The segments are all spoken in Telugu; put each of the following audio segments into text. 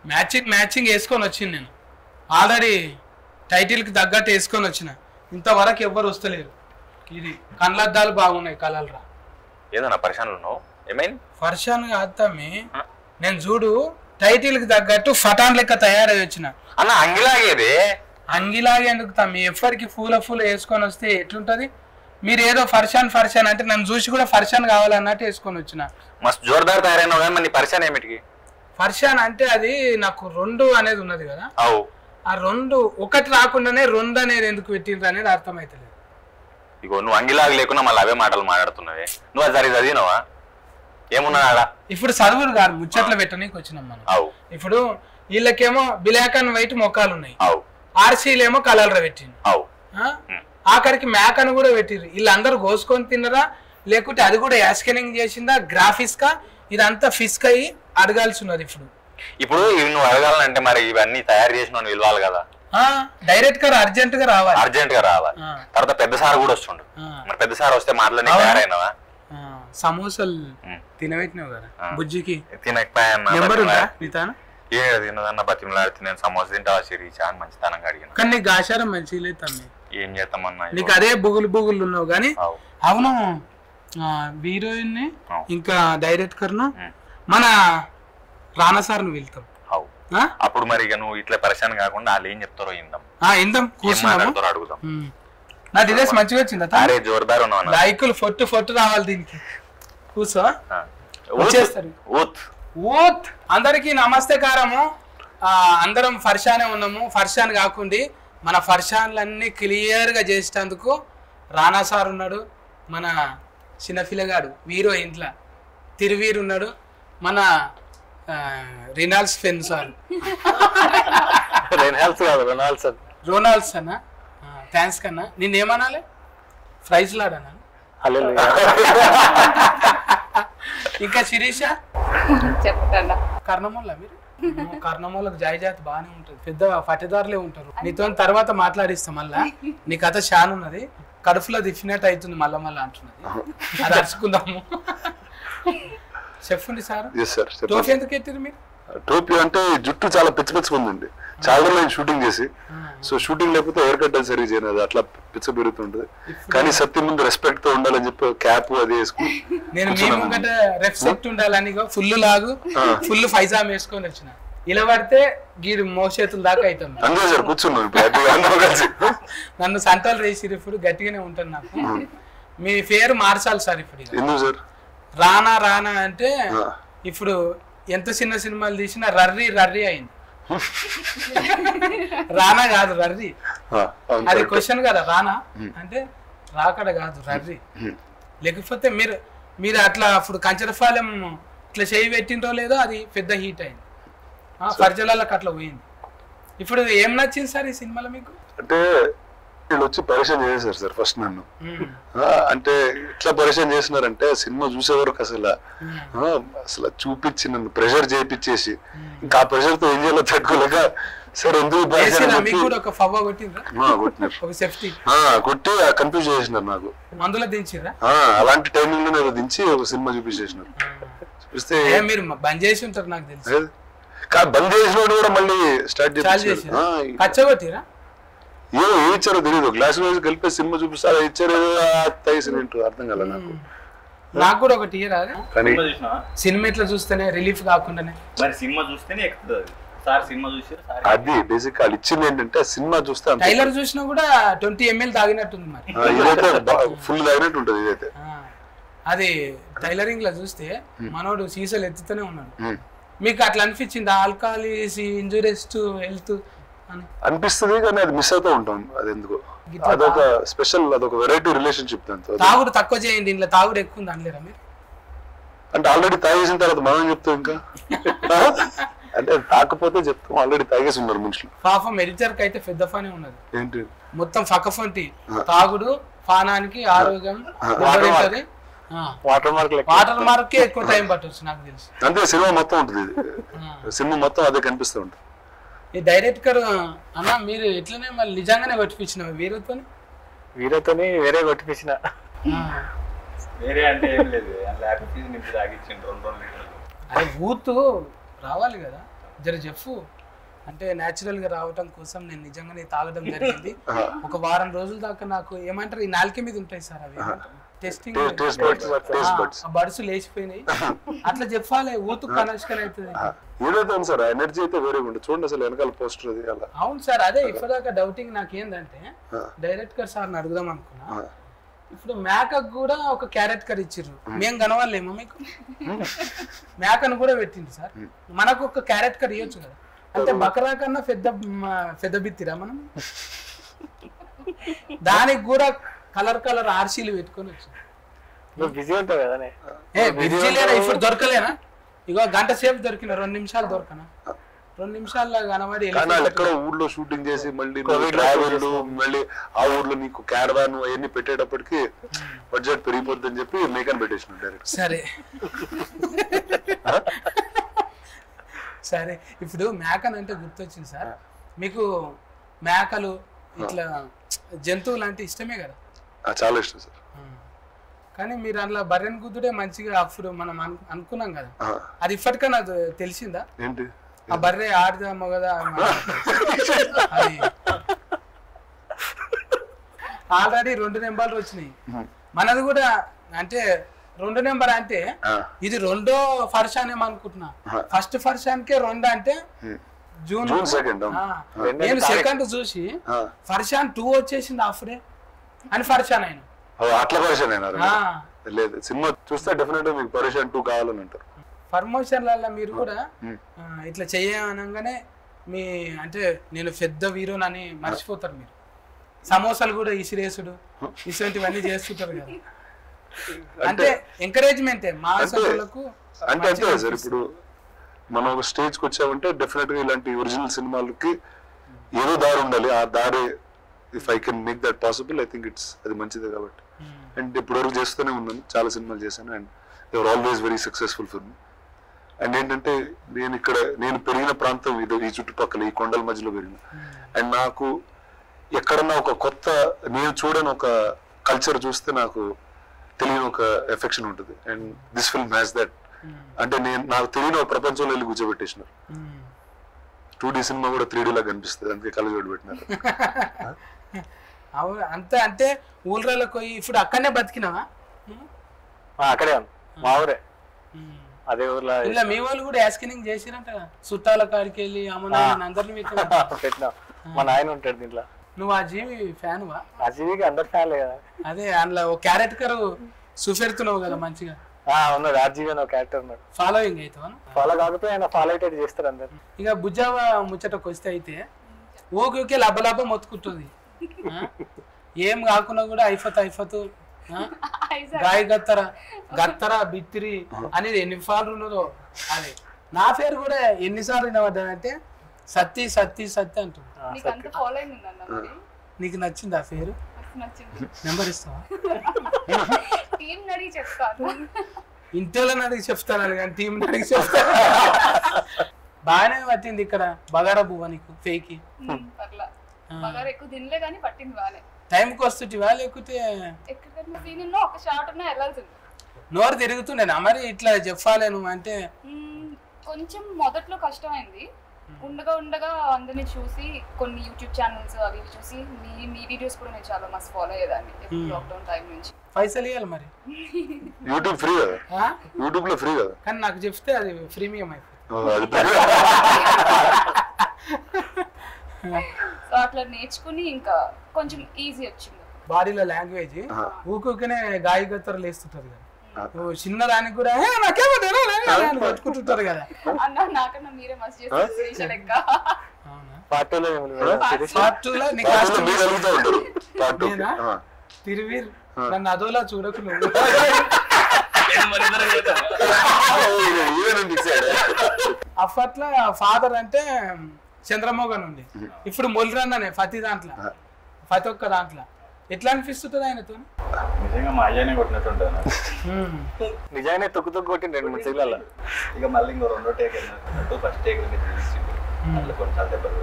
మ్యాచింగ్ వేసుకొని వచ్చింది నేను ఆల్రెడీ టైటిల్కి తగ్గట్టు వేసుకొని వచ్చిన ఇంతవరకు ఎవ్వరు వస్తలేరు ఇది కళ్ళద్దాలు బాగున్నాయి కలర్ రా ఏదన్నా పరిశానలు ఉన్నావు ఏమైంది ఫర్షాన్ కాదమ్మి నేను చూడు టైటిల్కి తగ్గట్టు ఫటాన్ లెక్క తయారై వచ్చిన అన్న అంగిలాగేది అంగిలాగే ఎందుకు తమ్మి ఎవ్వరికి ఫూల వేసుకొని వస్తే ఎట్లుంటది మీరు ఏదో ఫర్షాన్ అంటే నన్ను చూసి కూడా ఫర్షాన్ కావాలన్నట్టు వేసుకొని వచ్చిన మస్తు జోర్దార్ తయారైనావు కానీ నీ పరిశాన్ ఏమిటికి ఫర్షాన్ అంటే అది నాకు 2 అనేది ఉన్నది కదా అవు ఆ 2 ఒకటి రాకుండానే 2 అనేది ఎందుకు పెట్టిండ్రు అనేది అర్థమైతలేదు ఇగో నువ్వు అంగిలాగా లేకుండా మళ్ళీ అవే మాటలు మాట్లాడుతున్నావే నువ్వు అది సరిగ్గా చదివినావా ఏమున్నా ఆడ ఇప్పుడు చదువులు కాదు ముచ్చట్లు పెట్టనీకి వచ్చినాం మనం అవు ఇప్పుడు వీళ్ళకేమో బ్లాక్ అండ్ వైట్ మొక్కలు ఉన్నాయి అవు ఆర్సీలేమో కలర్ పెట్టింది అవు ఆఖరికి మ్యాక్ అని కూడా పెట్టిర్రు వీళ్ళందరూ కోసుకొని తిన్నరా లేకుంటే అది కూడా యాస్కెనింగ్ చేసిందా గ్రాఫిక్స్ గా ఇదంతా ఫిస్క్ అయ్యి అడగాల్సి ఉన్నది ఇప్పుడు ఇవి నువ్వు అడగాలంటే మరి ఇవన్నీ తయారు చేసిన పిలవాలి కదా డైరెక్ట్ గా అర్జెంట్ గా రావాలి తర్వాత పెద్ద సార్ కూడా వస్తుండు మరి పెద్ద సార్ వస్తే మాటలని తయారైనవా సమోసాలు తినబెట్టినావు కదా బుజ్జికి తినకపోయా తినదన్న బతిమలాడితే నేను సమోసా తింటావా సిరీచా అని మంచితనంగా అడిగిన కానీ నీకు ఆచారం మంచిగా లేదు తమ్మి ఏం చేస్తామన్నా నీకు అదే బుగులు ఉన్నావు కానీ అవును హీరోయిన్ ఇంకా డైరెక్టర్ మన రానా సార్ ను వెళ్తాం అప్పుడు మరి ఇక నువ్వు ఇట్లా పరిశాన్ కాకుండా వాళ్ళు ఏం చెప్తారో ఇందాం కూర్చున్నాము అడుగుదాం నా డిజైన్స్ మంచిగా వచ్చిందా అరే జోర్దార్ ఉన్నావు లైకులు ఫొట్టు రావాలి దీనికి కూర్చో వచ్చేస్తారు ఊత్ అందరికి నమస్తేకారము అందరం ఫర్షానే ఉన్నాము ఫర్షాన్ కాకుండా మన ఫర్షాన్లన్నీ క్లియర్ గా చేసేందుకు రానా సార్ ఉన్నాడు మన చిన్నపిల్లగాడు వీరో ఇంట్లో తిరువీరు ఉన్నాడు మన రినాల్డ్స్ ఫెన్ సార్ రోనాల్డ్స్ అన్న థ్యాంక్స్ కన్నా నిన్నేమనాలి ప్రైజ్ లాడనా ఇంకా శిరీష చెప్పండి కర్ణమూల మీరు కర్ణమూలకు జాయిజాతి బాగానే ఉంటుంది పెద్ద పట్టేదారులే ఉంటారు నీతో తర్వాత మాట్లాడిస్తాం మళ్ళా నీ కథ షాన్ ఉన్నది కడుపులో దిఫినట్ అవుతుంది మళ్ళా అంటున్నది అది అరుచుకుందాము చెప్పండి సార్ టోపీ ఎందుకు ఎత్తారు మీరు టోపీ అంటే జుట్టు చాలా పిచ్చి ఉందండి చాలా రోజులు షూటింగ్ చేసి సో షూటింగ్ లేకపోతే హెయిర్ కట్ అది సరిగ్గా చేయను అట్లా పిచ్చ పెరుగుతుంటది కానీ సత్యం ముందు రెస్పెక్ట్ తో ఉండాలని చెప్పి క్యాప్ అది వేసుకుని నేను మీ ముంగట రెస్పెక్ట్ ఉండాలని ఫుల్ లాగు ఫుల్ ఫైజామ్ వేసుకొని వచ్చిన ఇలా పడితే గీడు మోచేతుల దాకా అవుతాం అంతే సార్ కూర్చున్నాను నన్ను సంతాలు రేసిరు ఇప్పుడు గట్టిగానే ఉంటాను నాకు మీ పేరు మార్చాలి సార్ ఇప్పుడు ఎందుకు సార్ రానా అంటే ఇప్పుడు ఎంత చిన్న సినిమాలు తీసినా రర్రీ అయింది రానా కాదు రర్రీ అది క్వశ్చన్ కదా రానా అంటే రాకడ కాదు రర్రీ లేకపోతే మీరు అట్లా అప్పుడు కంచరపాలెం ఇట్లా చేయి పెట్టిందో లేదో అది పెద్ద హీట్ అయింది పరిచయాలకు అట్లా పోయింది ఇప్పుడు ఏం నచ్చింది సార్ ఈ సినిమాలో మీకు అంటే వీళ్ళు వచ్చి పరిచయం చేశారు సార్ ఫస్ట్ నన్ను అంటే ఎట్లా పరిచయం చేసినారంటే సినిమా చూసే వరకు అసలు చూపించి నన్ను ప్రెషర్ చేయించేసి ఇంకా ఆ ప్రెషర్ తో ఏం చేయాలో తట్టుకోలేక సార్ ఎందుకు కొట్టి కన్ఫ్యూజ్ చేసినారు నాకు మందులో దించిరా అలాంటి టైమింగ్ లో నేను దించి ఒక సినిమా చూపించేసినారు చూపిస్తే మీరు బంద్ చేసి ఉంటారు నాకు తెలుసు బంద్ చేసిన కూడా మళ్ళీ స్టార్ట్ చేసి కచ్చగొట్టిరా ఏమో ఏమి ఇచ్చారో తెలియదు గ్లాస్ వైజ్ కలిపి సినిమా చూపిస్తారు ఇచ్చారు అర్థం కదా నాకు కూడా ఒకటి సినిమా ఇట్లా చూస్తేనే రిలీఫ్ కాకుండానే సినిమా చూస్తేనే అది బేసిక్ వాళ్ళు ఇచ్చింది ఏంటంటే సినిమా చూస్తే ట్రైలర్ చూసినా కూడా 20 ml తాగినట్టుంది మరి ఇదైతే ఫుల్ తాగినట్టు ఉంటుంది ఇదైతే అది టైలరింగ్ లో చూస్తే మనోడు సీసాలు ఎత్తుతూనే ఉన్నాడు మీకు అట్లా అనిపించింది alcohol is injurious to health అనిపిస్తుంది కానీ అది మిస్ అవుతూ ఉంటాం అది ఎందుకు అదొక స్పెషల్ అదొక వెరైటీ రిలేషన్షిప్ దాంతో తాగుడు తక్కువ చేయండి ఇంట్లో తాగుడు ఎక్కువ ఉంది అనలేరా మీరు అంటే ఆల్రెడీ తాగేసిన తర్వాత మనం చెప్తాం ఇంకా అంటే తాకపోతే చెప్తాం ఆల్రెడీ తాగేసి ఉన్నారు మనుషులు పాపం ఎడిటర్ కి అయితే పెద్ద ఫానే ఉన్నది ఏంటి మొత్తం ఫకఫంటి తాగుడు పానానికి ఆరోగ్యం వాటర్ మార్క్ ఎక్కువ టైం పట్టవచ్చు నాకు తెలుసు అంతే సినిమా మొత్తం ఉంటుంది సినిమా మొత్తం అదే కనిపిస్తూ ఉంటుంది ఈ డైరెక్టర్ అన్న మీరు ఎట్లనే మళ్ళీ నిజంగానే కొట్టిపించిన వీరతోని వేరే కొట్టిపించిన వేరే అంటే ఏం లేదు అరే ఊతు రావాలి కదా జర చెప్పు అంటే న్యాచురల్ గా రావటం కోసం నేను నిజంగానే తాగడం జరిగింది. ఒక వారం రోజుల దాకా నాకు ఏమంటారు ఈ నాలుక మీద ఉంటాయి సార్ అవి టెస్టింగ్ బడ్స్ లేచిపోయినాయి అట్లా చెప్పాలి ఊతు కనెక్షన్ అవుతుంది. ఏదైతే సార్ ఎనర్జీ అయితే వేరే ఉంటుంది చూడండి అసలు వెనకాల పోస్టర్ అది అలా. అవును సార్ అదే ఇప్పటిదాకా డౌటింగ్ నాకు ఏంటంటే డైరెక్ట్ గా సార్ అడుగుదాం అనుకున్నా. ఇప్పుడు మేకకు కూడా ఒక క్యారెట్ కర్రీ ఇచ్చిర్రు మేము కనవాలేమో మీకు మేకను కూడా పెట్టింది సార్ మనకు ఒక క్యారెట్ కర్రీ ఇవ్వచ్చు కదా అంటే బకరా కన్నా పెద్ద బిత్తిరా మనం దానికి కూడా కలర్ ఆర్సీలు పెట్టుకొని వచ్చింది. బిజీ ఉంటావు కదా బిజీ లేనా ఇప్పుడు దొరకలేనా ఇగో గంట సేపు దొరికిన 2 నిమిషాలు దొరకనా 2 నిమిషాల్లో కనబడి ఎక్కడ ఊర్లో షూటింగ్ చేసి మళ్ళీ ట్రావెల్ మళ్ళీ ఆ ఊర్లో నీకు క్యారవాన్ అవన్నీ పెట్టేటప్పటికి బడ్జెట్ పెరిగిపోద్ది అని చెప్పి మేకన్ పెట్టేసిన డైరెక్ట్. సరే ఇప్పుడు మేకన్ అంటే గుర్తొచ్చింది సార్ మీకు మేకలు ఇట్లా జంతువులు అంటే ఇష్టమే కదా? చాలా ఇష్టం సార్. కానీ మీరు అందులో బర్రెన్ గుద్దుడే మంచిగా అప్పుడు మనం అనుకున్నాం కదా అది ఇప్పటికా నాకు తెలిసిందా ఏంటి ఆ బర్రె ఆడదా మగదా అది ఆల్రెడీ 2 నెంబర్లు వచ్చినాయి మనది కూడా అంటే 2 నెంబర్ అంటే ఇది 2వ ఫర్షాన్ ఏమనుకుంటున్నా ఫస్ట్ ఫర్షాన్కే 2 అంటే జూన్ నేను సెకండ్ చూసి ఫర్షాన్ 2 వచ్చేసింది ఆఫ్రే అని ఫర్షాన్ అయినా అట్లా పరేషాన్ అయినారు లేదు సినిమా చూస్తే డెఫినెట్ గా మీకు పరేషాన్ 2 కావాలని అంటారు. ప్రమోషన్ల మీరు కూడా ఇట్లా చేయనగానే మీ అంటే నేను పెద్ద వీరోనని మర్చిపోతారు మీరు సమోసాలు కూడా ఇసిరేసుడు ఇటువంటివన్నీ చేస్తుంటారు కదా అంటే ఎంకరేజ్మెంటే మా సభ్యులకు అంటే అంతే సార్. ఇప్పుడు మనం ఒక స్టేజ్ కి వచ్చామంటే డెఫినెట్ గా ఇలాంటి ఒరిజినల్ సినిమాలకి ఏదో దారి ఉండాలి ఆ దారి if I can make that possible I think it's అది మంచిదే కాబట్టి. అండ్ ఇప్పటివరకు చేస్తూనే ఉన్నాను చాలా సినిమాలు చేశాను and they are always very successful for me. And ఏంటంటే నేను పెరిగిన ప్రాంతం ఇది ఈ చుట్టుపక్కల ఈ కొండల మధ్యలో పెరిగిన అండ్ నాకు ఎక్కడన్నా ఒక కొత్త నేను చూడని ఒక కల్చర్ చూస్తే నాకు తెలియని ఒక ఎఫెక్షన్ ఉంటుంది and this film has that. అంటే నాకు తెలియని ఒక ప్రపంచంలో వెళ్ళి కూర్చోబెట్టేసినారు. 2D సినిమా కూడా 3D లాగా కనిపిస్తుంది అందుకే కళ్ళజోడు పెట్టినారు. అవును అంతే అంటే ఊళ్ళలోకి పోయి ఇప్పుడు అక్కడనే బతికినావా? అక్కడే మా ఊరే అదే ఊర్లో ఇలా మీ వాళ్ళు కూడా యాస్కినింగ్ చేసిరంట చుట్టాల కాడికి వెళ్ళి అమ్మని అందరిని పెట్టినా మా నాయన ఉంటాడు దీంట్లో. నువ్వు ఆ జీవి ఫ్యాన్ వా? ఆ జీవికి అందరు ఫ్యాన్లే కదా. అదే అందులో ఒక క్యారెక్టర్ చూపెడుతున్నావు కదా మంచిగా ఉన్నాడు ఆర్జీవి అని ఒక క్యారెక్టర్ ఉన్నాడు. ఫాలోయింగ్ అవుతావా? ఫాలో కాకపోతే ఆయన ఫాలో అయితే చేస్తారు అందరు. ఇక బుజ్జావా ముచ్చటకు వస్తే అయితే ఓకే లబ్బ మొత్తుకుంటుంది ఏం కాకుండా కూడా అయిపోతూ గాయ గత్తర బిత్తిరి అనేది ఎన్నిసార్లు ఉన్నదో అది నా పేరు కూడా ఎన్నిసార్లు వినబడ్డానంటే సత్తి సత్తి సత్తి అంటుంది. నీకు నచ్చింది ఆ పేరు? నెంబర్ ఇస్తావా? ఇంటోళ్ళని అడిగి చెప్తాను కానీ టీం అడిగి చెప్తాను. బాగానే పట్టింది ఇక్కడ బగారా బువ్వ నీకు ఫేకి టైంకి వస్తుంటివా లేకపోతే నోరు తిరుగుతుండేనా మరి ఇట్లా చెప్పాలి నువ్వు అంటే? కొంచెం మొదట్లో కష్టమైంది ఉండగా అందరినీ చూసి కొన్ని యూట్యూబ్ ఛానల్స్ అవి చూసి మీ వీడియోస్ కూడా నేను చాలా మస్తు ఫాలో అయ్యేదాన్ని లాక్డౌన్ టైం నుంచి. పైసలు ఇవ్వాలి మరి యూట్యూబ్ ఫ్రీ కదా? యూట్యూబ్ లో ఫ్రీ కదా కానీ నాకు చెప్తే అది ప్రీమియం అయిపోయింది. సో అట్లా నేర్చుకుని ఇంకా కొంచెం ఈజీ వచ్చింది. బాడీలో లాంగ్వేజ్ ఊకనే గాయగత్తరలు వేస్తుంటారు కదా చిన్న దానికి కూడా పట్టుకుంటుంటారు కదా. నాకన్నా మీరే మస్తు చేస్తారు. తిరువీర్ నన్ను అదోలా చూడకు నువ్వు. అప్పట్లో ఫాదర్ అంటే చంద్రమోహన్ ఉండి ఇప్పుడు మొలిరన్ననే ప్రతి ఒక్క దాంట్లో ఎట్లా అనిపిస్తుంటది ఆయనతో? నిజంగా మా అయ్యనే కొట్టినట్టుంటది. నిజంగానే తొక్కు కొట్టిండు 2-3 సిగ్నల్. ఇక మళ్ళీ ఇంకో 2వ టేక్ వెళ్ళినట్టు ఫస్ట్ టేక్ అట్లా కొన్నిసార్లు దెబ్బలు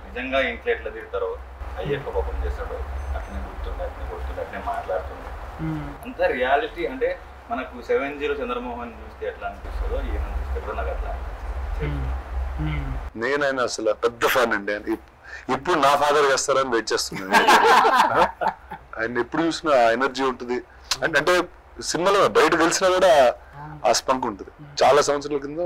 నిజంగా ఇంట్లో ఎట్లా తిడతారో అయ్యి ఎట్లా కోపం చేస్తాడో అట్లనే గుర్తుండే అట్లనే మాట్లాడుతుండే అంత రియాలిటీ. అంటే మనకు 7-0 చంద్రమోహన్ చూస్తే ఎట్లా అనిపిస్తుందో ఈయన చూస్తే కూడా నాకు అట్లా నేను ఆయన అసలు పెద్ద ఫ్యాన్ అండి. ఆయన ఇప్పుడు నా ఫాదర్ చేస్తారని వెయిట్ చేస్తున్నాను. ఆయన ఎప్పుడు చూసినా ఎనర్జీ ఉంటుంది. అంటే సినిమాలో బయట తెలిసినా కూడా ఆ స్పంక్ ఉంటుంది. చాలా సంవత్సరాల కింద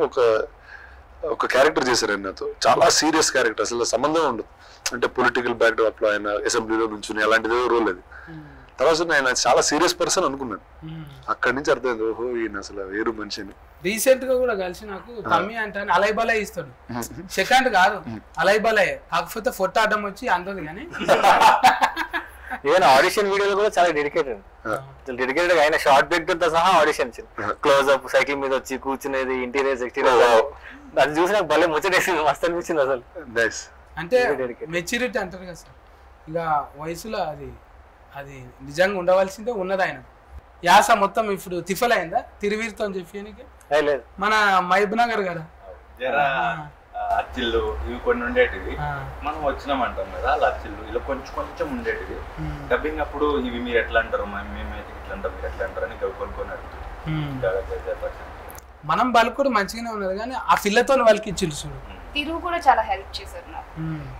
ఒక క్యారెక్టర్ చేశారు ఆయన నాతో, చాలా సీరియస్ క్యారెక్టర్, అసలు సంబంధం ఉండదు. అంటే పొలిటికల్ బ్యాక్డ్రాప్ లో ఆయన అసెంబ్లీలో నుంచుని అలాంటిదే రోల్ అది. తర్వాత ఆయన చాలా సీరియస్ పర్సన్ అనుకున్నాను. అక్కడి నుంచి అర్థమైంది, ఓహో ఈయన అసలు వేరు మనిషి అని. రీసెంట్ గా కూడా కలిసి నాకు తమ్మి అంటే అలైబలే ఇస్తాడు, సెకండ్ కాదు అలైబలే, కాకపోతే ఫోటో అడ్డం వచ్చి అందదు కానీ ఈవెన్ ఆడిషన్ వీడియోలో కూడా చాలా డెడికేటెడ్ ఆయన షార్ట్ బ్రేక్ తో సహా ఆడిషన్ క్లోజ్ అప్ సైకిల్ మీద వచ్చి కూర్చునేది, ఇంటీరియర్స్ ఎక్స్టీరియర్, అది చూసి నాకు భలే ముచ్చటేసింది, మస్తు అనిపించింది అసలు. అంటే మెచ్యూరిటీ అంటారు కదా సార్, ఇక వయసులో అది నిజంగా ఉండవలసిందే ఉన్నది. ఆయన యాస మొత్తం ఇప్పుడు తిఫలైందా తిరువీరుతో అని చెప్పి మన మహబూబ్ నగర్ కదా అచ్చిళ్ళు ఇవి కొన్ని ఉండేటివి, మనం వచ్చినామంటాం కదా అలా అచ్చిళ్ళు ఇలా కొంచెం ఉండేటివి. డబ్బింగ్ అప్పుడు ఇవి మీరు ఎట్లా అంటారు, మేమైతే ఇట్లా అంటారు, మీరు ఎట్లా అంటారు అని కొన్ని అడుగుతుంది. మనం బలుకుడు మంచిగానే ఉన్నది కానీ ఆ పిల్లతో వాళ్ళకి ఇచ్చిండు చూడు. తిరుగు కూడా చాలా హెల్ప్ చేశారు నాకు.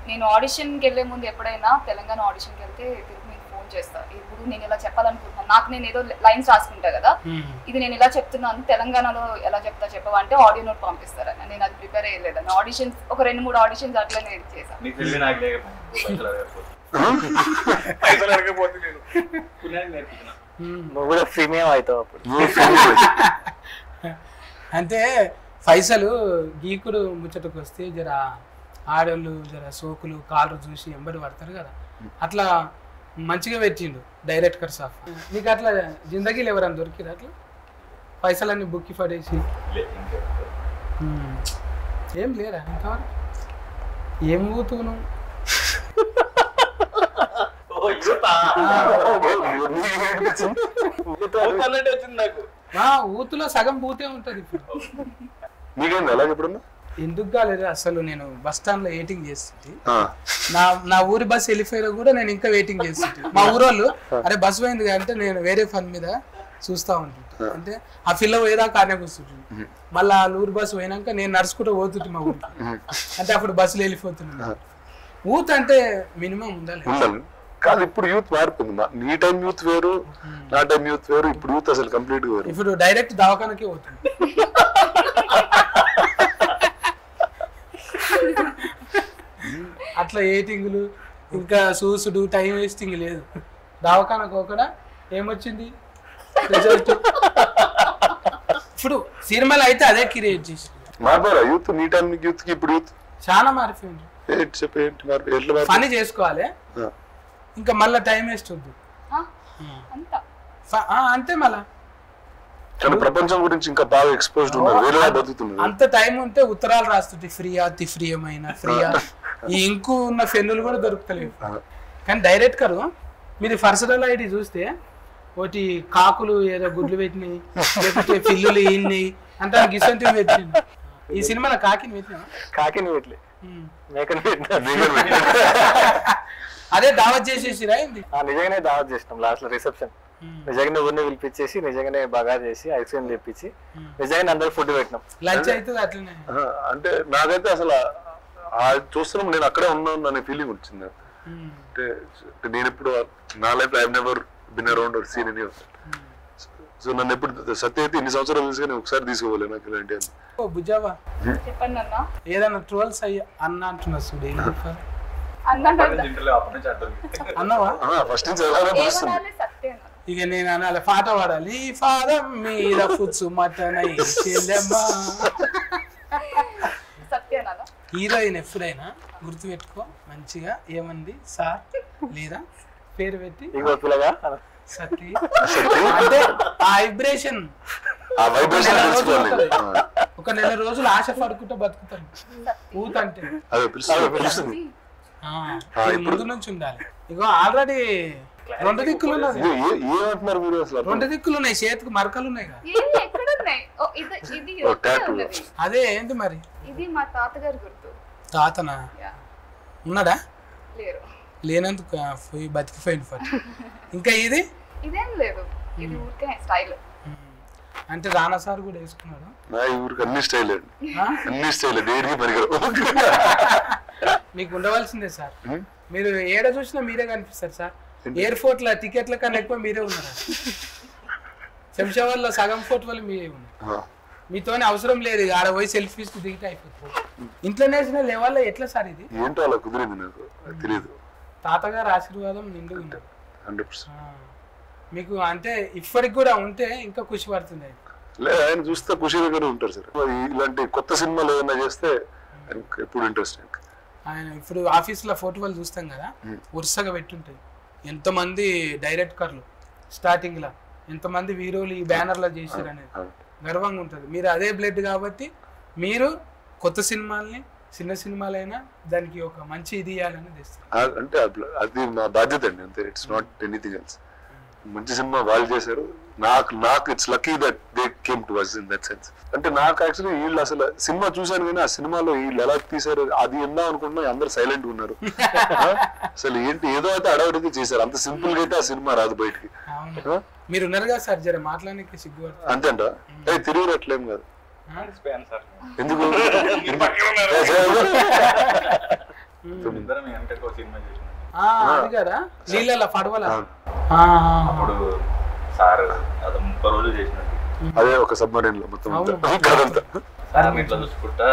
నేను ఆడిషన్కి వెళ్ళే ముందు ఎప్పుడైనా తెలంగాణ ఆడిషన్కి వెళ్తే తిరుగు మీకు ఫోన్ చేస్తా, ఇప్పుడు నేను ఇలా చెప్పాలనుకుంటున్నాను, నాకు నేను ఏదో లైన్స్ రాసుకుంటా కదా, ఇది నేను ఇలా చెప్తున్నాను తెలంగాణలో ఎలా చెప్పవా అంటే ఆడియో నోట్ పంపిస్తారని. నేను అది ప్రిపేర్ అయ్యలేదని ఆడిషన్స్ ఒక 2-3 ఆడిషన్స్ అట్లనే చేశాను. నువ్వు కూడా ప్రీమియం అవుతావు అప్పుడు. అంటే పైసలు గీకుడు ముచ్చటకు వస్తే జర ఆడోళ్ళు జర సోకులు కాలరు చూసి ఎంబడి పడతారు కదా, అట్లా మంచిగా పెట్టిండు డైరెక్టర్ సాఫ్. నీకు అట్లా జిందగీలు ఎవరైనా దొరికిరు అట్లా పైసలన్నీ బుక్కి పడేసి? ఏం లేరా ఇంతవరకు? ఏం ఊతును ఊతులో సగం పూతే ఉంటది. ఇప్పుడు ఎందుకు కాలేదు అసలు, నేను బస్ స్టాండ్ లో వెయిటింగ్ చేస్తుంటే నా ఊరి బస్ వెళ్ళిపోయినా కూడా నేను ఇంకా వెయిటింగ్ చేస్తుంటే మా ఊరోళ్ళు అరే బస్ పోయింది అంటే నేను వేరే పని మీద చూస్తా ఉంటుంటా. అంటే ఆ పిల్ల పోయేదాకా ఆనే కూర్చుంటుంది, మళ్ళీ ఆ ఊరి బస్సు పోయినాక నేను నడుచుకుంటూ పోతుంటే మా ఊరికి. అంటే అప్పుడు బస్సులు వెళ్ళిపోతున్నా. ఊత్ అంటే మినిమం ఉండాలి కాదు. ఇప్పుడు యూత్ మారిపోయింది. నీ టైం యూత్ వేరు, నా టైం యూత్ వేరు. ఇప్పుడు యూత్ అసలు కంప్లీట్ వేరు. ఇప్పుడు డైరెక్ట్ దవాఖానకే పోతుంది. అట్లా ఏటింగ్లు ఇంకా చూసుడు టైం వేస్టింగ్ లేదు. దవాఖానకు ఒకడ ఏమొచ్చింది రిజల్ట్. ఇప్పుడు సినిమాలు అయితే అదే క్రియేట్ చేసి మారిపోయారా యూత్? నీ టైం యూత్ కి ఇప్పుడు యూత్ చాలా మారిపోయింది. పని చేసుకోవాలి ఇంకా మళ్ళా టైం వేస్ట్ వద్దు అంతే. మళ్ళా ప్రపంచం గురించి ఇంకా బాగా ఎక్స్పోజ్డ్ ఉన్నారు, అంత టైం ఉంటే ఉత్తరాలు రాస్తుంటే ఫ్రీయా తిఫ్రీయమైన ఫ్రీయా ఈ ఇంకు ఉన్న ఫెన్నులు కూడా దొరుకుతలేవు. కానీ డైరెక్ట్ గారు మీరు పర్సనల్ ఐడి చూస్తే ఒకటి కాకులు ఏదో గుడ్లు పెట్టినాయి, లేకపోతే పిల్లులు ఇన్ని అంటే గిసంటివి పెట్టింది. ఈ సినిమాలో కాకిని పెట్టినా పెట్టలే, అదే దావత్ చేసేసిరా ఏంది? నిజంగానే దావత్ చేసినాం లాస్ట్ లో రిసెప్షన్. నిజంగానే ఊరిని పిలిపించేసి నిజంగానే బాగా చేసి ఐస్ క్రీమ్ తెప్పించి నిజంగానే అందరికి ఫుడ్ పెట్టినాం. లంచ్ అవుతుంది అట్లనే. అంటే నాకైతే అసలు చూస్తున్నాం నేను అక్కడే ఉన్నాను అనే ఫీలింగ్ వచ్చింది. అంటే నేను ఎప్పుడు నా life I have never been around are seen any of. So నన్ను ఎప్పుడు సత్య అయితే ఇన్ని సంవత్సరాలు తెలుసు నేను ఒకసారి తీసుకోవాలి నాకు ఇలాంటి అని. బుజ్జావా చెప్పండి అన్న, ఏదన్నా ట్రోల్స్ అయ్యి అన్న అంటున్నా చూడు. అన్నవా ఫస్ట్ ఇక నేను అనాలి పాట పాడాలి. ఫాదం మీద ఫుడ్స్ మటన్ హీరోయిన్ ఎప్పుడైనా గుర్తుపెట్టుకో మంచిగా ఏమంది సార్ లేదా పేరు పెట్టి సత్తి అంటే ఆ వైబ్రేషన్ ఒక నెల రోజులు ఆశ పడుకుంటూ బతుకుతాను. ఊతంటే ముందు నుంచి ఉండాలి. ఇగో ఆల్రెడీ 2 దిక్కులు ఉన్నది, 2 దిక్కులు ఉన్నాయి, చేతికి మరకలు ఉన్నాయి కదా. అదే ఏంటి మరి? ఇది మా తాతగారి గుర్తు. తాతనా ఉన్నాడా? లేరు. లేనందుకు పోయి బతికిపోయింది. ఇంకా ఇది ఇదేం లేదు, ఇది ఊరికే స్టైల్. అంటే రానా సార్ కూడా వేసుకున్నాడు. నా ఊరికి అన్ని స్టైల్ అండి, అన్ని స్టైల్ దేనికి పరిగెరు. మీకు ఉండవలసిందే సార్, మీరు ఏడ చూసినా మీరే కనిపిస్తారు సార్. ఎయిర్పోర్ట్ లో టికెట్ల కన్నా ఎక్కువ మీరే ఉన్నారు. శంషాబాద్ లో సగం ఫోటోలు మీరే ఉన్నారు. మీతోనే అవసరం లేదు, ఆడ పోయి సెల్ఫీస్ దిగితే అయిపోతుంది. ఇంటర్నేషనల్ లెవెల్లో ఎట్లా సార్ ఇది? ఏంటో అలా కుదిరింది నాకు తెలియదు. తాతగారు ఆశీర్వాదం నిండుగా ఉన్నారు 100%. మీకు అంటే ఇప్పటికి కూడా ఉంటే ఇంకా ఖుషి పడుతుంది. లేదు, ఆయన చూస్తే ఖుషిగా ఉంటారు సార్. ఇలాంటి కొత్త సినిమాలు ఏదైనా చేస్తే ఎప్పుడు ఇంట్రెస్ట్. ఆయన ఇప్పుడు ఆఫీస్లో ఫోటోలు చూస్తాం కదా, వరుసగా పెట్టుంటాయి. ఎంతమంది డైరెక్టర్లు స్టార్టింగ్లో, ఎంతమంది హీరోలు ఈ బ్యానర్లో చేశారు అనేది గర్వంగా ఉంటుంది. మీరు అదే బ్లడ్ కాబట్టి మీరు కొత్త సినిమాల్ని, చిన్న సినిమాలైనా దానికి ఒక మంచి ఇది ఇవ్వాలని తెస్తారు. అంటే అది మా బాధ్యత అండి, అంతే. It's not anything else. మంచి సినిమా వాళ్ళు చేశారు, నాకు it's lucky that they came to us in that sense. అంటే నాకు యాక్చువల్లీ వీళ్ళు అసలు సినిమా చూశాను కానీ ఆ సినిమాలో వీళ్ళు ఎలా తీశారు అది ఎందా అనుకుంటున్నా అందరు సైలెంట్ ఉన్నారు. అసలు ఏంటి ఏదో అయితే అడవడితే చేశారు, అంత సింపుల్ గా అయితే ఆ సినిమా రాదు బయటికి. మీరు ఉన్నారు కదా సార్, జర మాట్లాడడానికి సిగ్గు అంతేంట. తిరిగి అట్లేం కాదు. ఎందుకు అది కదా నీళ్ళ పడవల అప్పుడు సార్ అది 30 రోజులు చేసినట్టు, అదే ఒక సబ్మరీన్ లో మొత్తం ఇట్లా చూసుకుంటా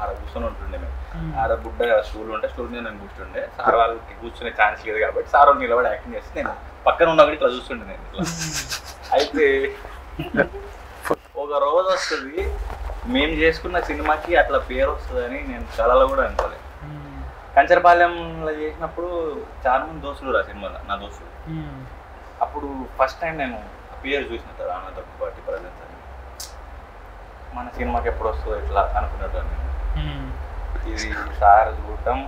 ఆడ కూర్చొని ఉంటుండే. మేము ఆడ బుడ్డ స్టూల్ ఉంటే స్టూల్ మీద నేను కూర్చుండే. సార్ వాళ్ళకి కూర్చునే ఛాన్స్ లేదు కాబట్టి సార్ వాళ్ళు నిలబడి యాక్టింగ్ చేస్తే నేను పక్కన ఉన్న ఇట్లా చూస్తుండే నేను ఇట్లా. అయితే ఒక రోజు వస్తుంది మేము చేసుకున్న సినిమాకి అట్లా పేరు వస్తుందని నేను కళలో కూడా అనుకోలేదు. కంచరపాలెంలో చేసినప్పుడు చాలా మంది దోస్తులు రా సినిమాలో, నా దోస్తులు. అప్పుడు ఫస్ట్ టైం నేను పేరు చూసిన రానా దగ్గుబాటి ప్రజెన్స్ అని. మన సినిమాకి ఎప్పుడు వస్తుందో ఇట్లా అనుకున్నట్టు ఇది సార్ చూడటం.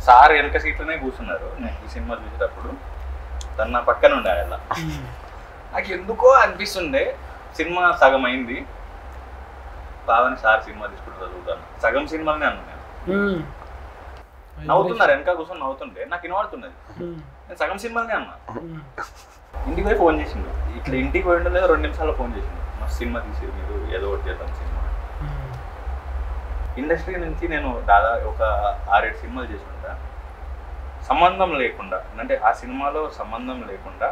సార్ వెనక సీట్లోనే కూర్చున్నారు నేను ఈ సినిమా చూసేటప్పుడు, తను నా పక్కన ఉండే. అలా నాకు ఎందుకో అనిపిస్తుండే సినిమా సగం అయింది, బాగానే సార్ సినిమా తీసుకుంటారు చూద్దాను. సగం సినిమానే అన్నా నేను. నవ్వుతున్నారు వెనక కూర్చొని నవ్వుతుంటే నాకు వినబడుతున్నది. నేను సగం సినిమానే అన్నా. ఇంటికి పోయి ఫోన్ చేసిండు, ఇట్లా ఇంటికి పోయిండో లేదో 2 నిమిషాల్లో ఫోన్ చేసిండు, మా సినిమా తీసేది మీరు, ఏదో ఒకటి చేద్దాం సినిమా. ఇండస్ట్రీ నుంచి నేను దాదాపు ఒక 6-7 సినిమాలు చేసి ఉంటా, సంబంధం లేకుండా. అంటే ఆ సినిమాలో సంబంధం లేకుండా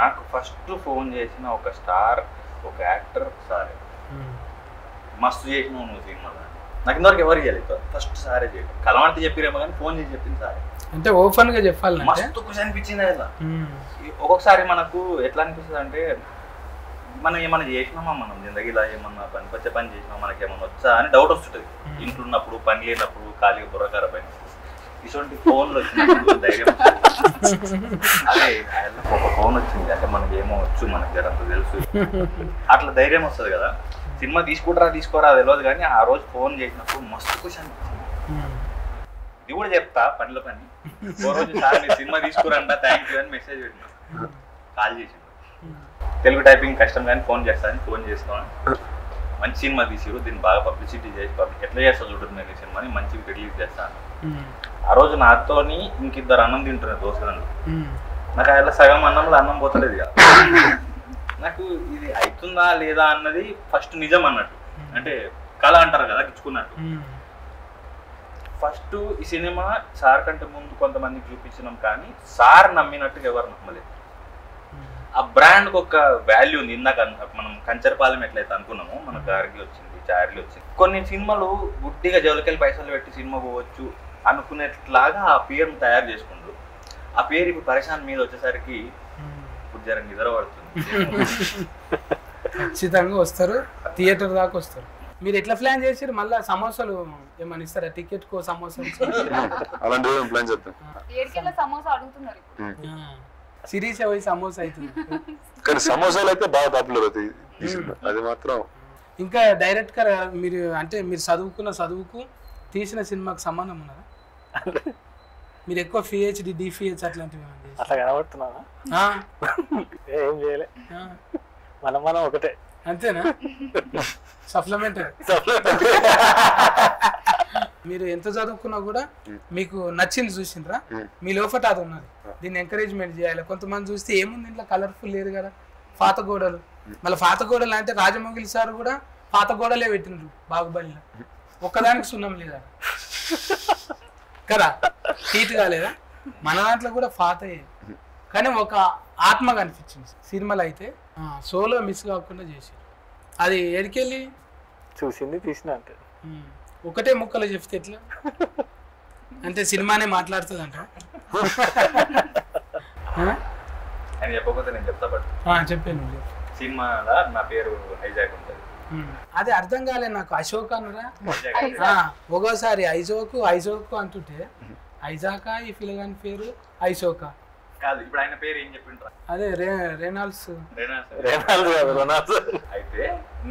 నాకు ఫస్ట్ ఫోన్ చేసిన ఒక స్టార్, ఒక యాక్టర్ సారే. మస్తు చేసినావు నువ్వు సినిమాలో, నాకు ఇంతవరకు ఎవరికి చేయలేదు, ఫస్ట్ సారే చేయడం. కలవంటి చెప్పిరేమో కానీ ఫోన్ చేసి చెప్పింది సారే. అంటే ఓపెన్ గా చెప్పాలి, మస్తు ఖుషి అనిపించింది. అలా ఒక్కొక్కసారి మనకు ఎట్లా అనిపిస్తుంది అంటే మనం ఏమన్నా చేసినామా, మనం జిందగీలో ఏమన్నా పనికొచ్చే పని చేసినామా, మనకి ఏమన్నా వచ్చా అని డౌట్ వస్తుంటుంది. ఇంట్లో ఉన్నప్పుడు, పని లేనప్పుడు, ఖాళీగా బుర్రకార పైన ఇటువంటి ఫోన్లు వచ్చినప్పుడు ధైర్యం. అదే ఒక ఫోన్ వచ్చింది అంటే మనకి ఏమో వచ్చు, మనకి జరంత తెలుసు, అట్లా ధైర్యం వస్తుంది కదా. సినిమా తీసుకోరా తెలియదు కానీ ఆ రోజు ఫోన్ చేసినప్పుడు మస్తు ఖుషి అనిపించింది. ఇది కూడా చెప్తా పనిలో పని. ఓ రోజు సార్ మీరు సినిమా తీసుకురంట, థ్యాంక్ యూ అని మెసేజ్ పెట్టినా, కాల్ చేసిండు. తెలుగు టైపింగ్ కష్టం కానీ ఫోన్ చేస్తాను, ఫోన్ చేస్తాను. మంచి సినిమా తీసిరు, దీన్ని బాగా పబ్లిసిటీ చేసి ఎట్లా చేస్తా చూడండి నేను ఈ సినిమాని మంచిగా రిలీజ్ చేస్తాను. ఆ రోజు నాతోని ఇంకిద్దరు అన్నం తింటున్నారు దోస్తులు. నాకు అలా సగం అన్నంలో అన్నం పోతలేదు కదా. నాకు ఇది అవుతుందా లేదా అన్నది ఫస్ట్ నిజం అన్నట్టు, అంటే కళ అంటారు కదా గిచ్చుకున్నట్టు. ఫస్ట్ ఈ సినిమా సార్ కంటే ముందు కొంతమందికి చూపించినాం కానీ సార్ నమ్మినట్టుగా ఎవరు నమ్మలేదు. ఆ బ్రాండ్కి ఒక వాల్యూ ఉంది. ఇందాక మనం కంచరపాలెం ఎట్లయితే అనుకున్నామో మన గారికి వచ్చింది, చార్లీ వచ్చింది. కొన్ని సినిమాలు గుడ్డిగా జోలికెళ్ళి పైసలు పెట్టి సినిమా పోవచ్చు అనుకునేట్లాగా ఆ పేరును తయారు చేసుకుంటూ, ఆ పేరు ఇప్పుడు పరేషాన్ మీద వచ్చేసరికి ఇప్పుడు జర నిద్ర పడుతుంది. ఖచ్చితంగా వస్తారు, థియేటర్ దాకా వస్తారు. మీరు ఎట్లా ప్లాన్ చేసారు? మళ్ళీ సమోసాలు ఏమని ఇస్తారా? టికెట్ కో సమోసాలు అలాంటి ప్లాన్ చేద్దాం. సమోసా అడుగుతున్నారు సిరీస్ పోయి సమోసా అవుతుంది. కానీ సమోసాలు అయితే బాగా పాపులర్ అవుతాయి, అది మాత్రం. ఇంకా డైరెక్ట్ గా మీరు అంటే మీరు చదువుకున్న చదువుకు తీసిన సినిమాకు సంబంధం ఉన్నదా? మీరు ఎక్కువ పిహెచ్డి, డిపిహెచ్ అట్లాంటివి అట్లా కనబడుతున్నారా? ఏం చేయలే, మనం ఒకటే అంతేనా? సప్లిమెంటరీ. మీరు ఎంత చదువుకున్నా కూడా మీకు నచ్చింది చూసిండ్రా, మీ లోపట అది ఉన్నది, దీన్ని ఎంకరేజ్మెంట్ చేయాలి. కొంతమంది చూస్తే ఏముంది ఇంట్లో కలర్ఫుల్ లేదు కదా, పాత గోడలు మళ్ళీ పాత గోడలు అంటే రాజమౌళి సార్ కూడా పాత గోడలే పెట్టిండ్రు బాహుబలిలో, ఒక్కదానికి సున్నం లేదా కదా, హీట్ కాలేదా? మన దాంట్లో కూడా పాతయే, కానీ ఒక ఆత్మ కనిపించింది సినిమాలో. అయితే సోలో మిస్ కాకుండా చేసి అది ఎడికెళ్ళి చూసింది తీసిన అంటే ఒకటే ముక్కలో చెప్తే ఎట్లా అంటే సినిమానే మాట్లాడుతుంది అంట. ఆయన చెప్పకపోతే నేను చెప్తా. బట్ చెప్పాను సినిమాలో నా పేరు హైజాక్ ఉంటుంది. అదే అర్థం కాలే నాకు. అశోక్ అనురా ఒక్కోసారి ఐజోకు ఐజోకు అంటుంటే ఐజాకా ఈ పిల్లగాని పేరు ఐసోకా కాదు. ఇప్పుడు ఆయన పేరు ఏం చెప్పిండ్రా? అదే రెనాల్డ్స్. అయితే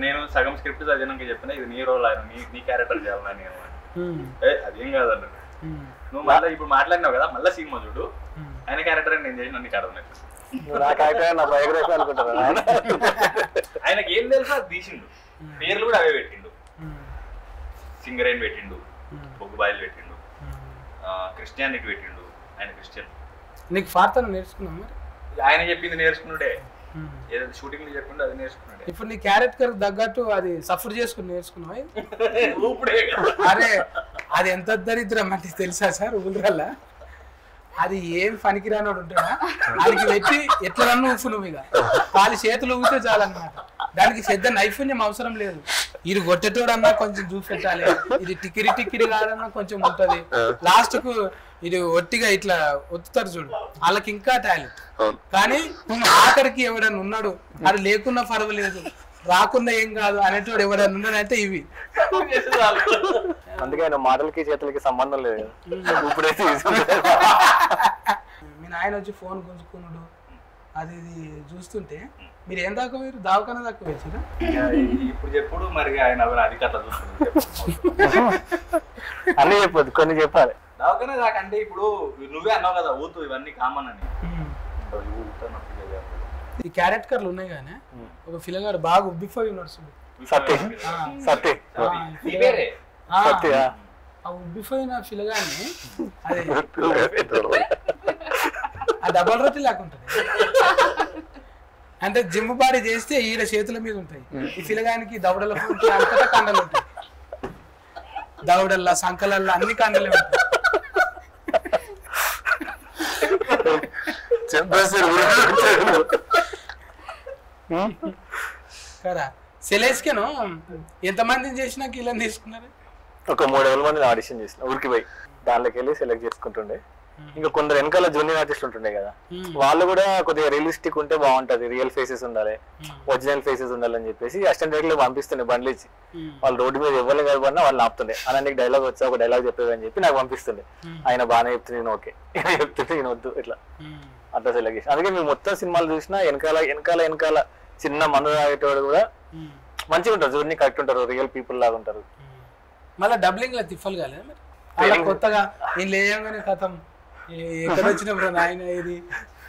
నేను సగం స్క్రిప్ట్ చదివినాక చెప్పిన ఇది నీ రోల్, ఆయన నీ క్యారెక్టర్ చేయాలన్నా నేను. అదేం కాదన్నాడు. నువ్వు మళ్ళీ ఇప్పుడు మాట్లాడినావు కదా, మళ్ళీ సినిమా చూడు, ఆయన క్యారెక్టర్ నేను చేసిన నీకు అర్థం లేదు. ఆయనకి ఏం తెలుసా అది తీసిండు, పేర్లు కూడా అవే పెట్టిండు. సింగరేన్ పెట్టిండు, బొగ్గుబాయిలు పెట్టిండు, క్రిస్టియానిటీ పెట్టిండు. ఆయన క్రిస్టియన్. నీకు ఫార్తను నేర్చుకున్నాం మరి? ఆయన చెప్పింది నేర్చుకున్నాడే, ఏదైతే షూటింగ్ లో చెప్పిండు అది నేర్చుకున్నాడే. ఇప్పుడు నీ క్యారెక్టర్ తగ్గట్టు అది సఫర్ చేసుకుని నేర్చుకున్నావా? అరే అది ఎంత దరిద్రం అంటే తెలుసా సార్, ఊళ్ళల్లా అది ఏం పనికిరానోడు ఉంటాడా, దానికి పెట్టి ఎట్లా నన్ను ఊపు నువ్వు, ఇక వాళ్ళ చేతులు ఊపితే చాలన్నమాట. దానికి పెద్ద నైపుణ్యం అవసరం లేదు. ఇది కొట్టేటోడన్నా కొంచెం చూపెట్టాలి, ఇది టిక్కిరి టిక్కిరి కాదన్నా కొంచెం ఉంటది. లాస్ట్ కు ఇది ఒట్టిగా ఇట్లా ఒత్తుతారు చూడు, వాళ్ళకి ఇంకా టాలెంట్. కానీ ఆఖరికి ఎవడన్నా ఉన్నాడు, అది లేకున్నా పర్వాలేదు, రాకుండా ఏం కాదు అనేటోడు ఎవడన్నా ఉన్నాడంటే ఇవి. అందుకే ఆయన మాటలకి చేతులకి సంబంధం లేదు. ఇప్పుడైతే మీ నాయన వచ్చి ఫోన్ గుంజుకున్నాడు అది ఇది చూస్తుంటే మీరు ఏం దాకా మీరు దావకన్నా దాకా వేసారా? ఇప్పుడు చెప్పుడు మరి ఆయన అధికారులు అన్నీ చెప్పొద్దు, కొన్ని చెప్పాలి. దావకన్నా దాకా అంటే ఇప్పుడు నువ్వే అన్నావు కదా ఊతు ఇవన్నీ కామన్ అని. ఈ క్యారెక్టర్లు ఉన్నాయి కానీ ఒక పిల్లగాడు బాగా ఉబ్బిపోయి ఉన్నాడు చూడు. ఆ ఉబ్బిపోయిన పిల్లగాన్ని అది ఆ డబల్ రొట్టి లేకుంటది అంటే జిమ్ బాడీ చేస్తే ఈడ చేతుల మీద ఉంటాయి, ఈ పిల్లగానికి దవడల అంతటా కండలు ఉంటాయి, దవడల్లా సంకలల్లా అన్ని కండలే ఉంటాయి. కదా సెలెస్కేను ఎంతమందిని చేసినా కిలని తీసుకున్నారు? ఒక 3,000 మంది ఆడిషన్ చేసిన ఊరికి పోయి దానిలోకి వెళ్ళి సెలెక్ట్ చేసుకుంటుండే. ఇంకా కొందరు వెనకాల జూనియర్ ఆర్టిస్ట్ ఉంటుండే కదా, వాళ్ళు కూడా కొద్దిగా రియలిస్టిక్ ఉంటే బాగుంటది, రియల్ ఫేసెస్ ఉండాలి, ఒరిజినల్ ఫేసెస్ ఉండాలని చెప్పేసి అసిస్టెంట్ డైరెక్టర్ లో పంపిస్తుండే బండ్లు ఇచ్చి. వాళ్ళు రోడ్డు మీద ఎవరిని కలపడినా వాళ్ళు ఆపుతుండే. అలా నీకు డైలాగ్ వచ్చా ఒక డైలాగ్ చెప్పేదని చెప్పి నాకు పంపిస్తుండే. ఆయన బాగానే చెప్తుంది, నేను ఓకే, చెప్తుంటే నేను వద్దు, ఇట్లా అట్లా సెలెక్ట్ చేసి. అందుకే మేము మొత్తం సినిమాలు చూసినా వెనకాల చిన్న మందు తాగేటోడు కూడా మంచిగా ఉంటారు, జూని కరెక్ట్ ఉంటారు, రియల్ పీపుల్ లాగా ఉంటారు. మళ్ళీ డబ్లింగ్ లో తిప్పలు కాలేదు కొత్తగా నేను లేయంగానే కథం ఎక్కడ వచ్చినప్పుడు నాయన ఇది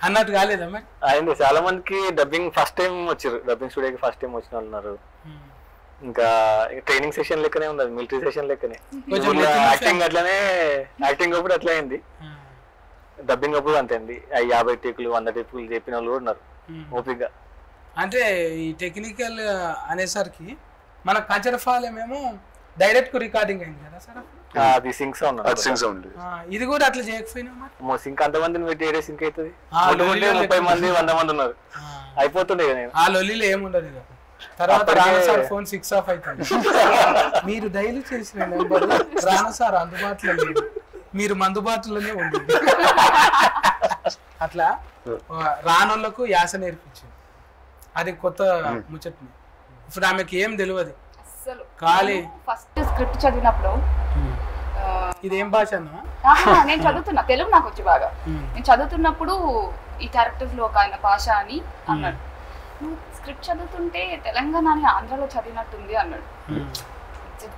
అన్నట్టు కాలేదా మరి? అయింది. చాలా మందికి డబ్బింగ్ ఫస్ట్ టైం వచ్చారు, డబ్బింగ్ స్టూడియోకి ఫస్ట్ టైం వచ్చిన వాళ్ళు ఉన్నారు. ఇంకా ట్రైనింగ్ సెషన్ లెక్కనే ఉంది, మిలిటరీ సెషన్ లెక్కనే. యాక్టింగ్ అట్లనే, యాక్టింగ్ అప్పుడు అట్లా అయింది, డబ్బింగ్ అప్పుడు అంతే అండి. 50 టేకులు 100 టేకులు చెప్పిన వాళ్ళు కూడా ఉన్నారు ఓపిక. అంటే ఈ టెక్నికల్ అనేసరికి మన కంచరఫాలేమేమో డైరెక్ట్ రికార్డింగ్ అయింది కదా సార్, అది సింక్ సౌండ్. ఇది కూడా అట్లా చేయకపోయినా సింక్ అంతమందిని పెట్టి ఏడే సింక్ అవుతుంది. 30 మంది 100 మంది ఉన్నారు, అయిపోతుండే కదా. ఆ లొల్లిలో ఏముండదు ఇక. తర్వాత రానా సార్ ఫోన్ 6 ఆఫ్ అవుతుంది, మీరు డైలీ చేసిన నెంబర్ రానా సార్ అందుబాటులో లేదు, మీరు మందుబాటులోనే ఉంది. అట్లా రానోళ్లకు యాస నేర్పించింది, అది కొత్త ముచ్చట్ని. ఇప్పుడు ఆమెకి ఏం తెలియదు ఖాళీ. ఫస్ట్ స్క్రిప్ట్ చదివినప్పుడు ఇదేం భాష అన్నా? నేను చదువుతున్నా, తెలుగు నాకు వచ్చి బాగా. నేను చదువుతున్నప్పుడు ఈ క్యారెక్టర్స్ లో ఒక ఆయన భాష అని అన్నాడు. నువ్వు స్క్రిప్ట్ చదువుతుంటే తెలంగాణ అని ఆంధ్రలో చదివినట్టుంది అన్నాడు.